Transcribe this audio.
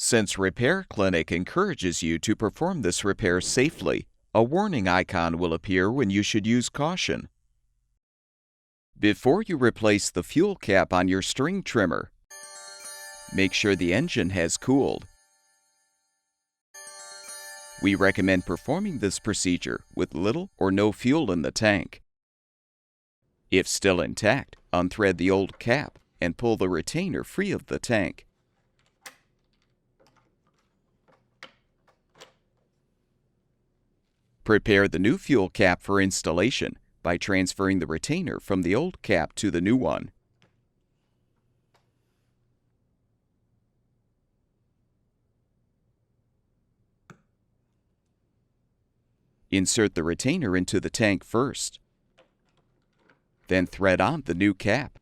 Since Repair Clinic encourages you to perform this repair safely, a warning icon will appear when you should use caution. Before you replace the fuel cap on your string trimmer, make sure the engine has cooled. We recommend performing this procedure with little or no fuel in the tank. If still intact, unthread the old cap and pull the retainer free of the tank. Prepare the new fuel cap for installation by transferring the retainer from the old cap to the new one. Insert the retainer into the tank first. Then thread on the new cap.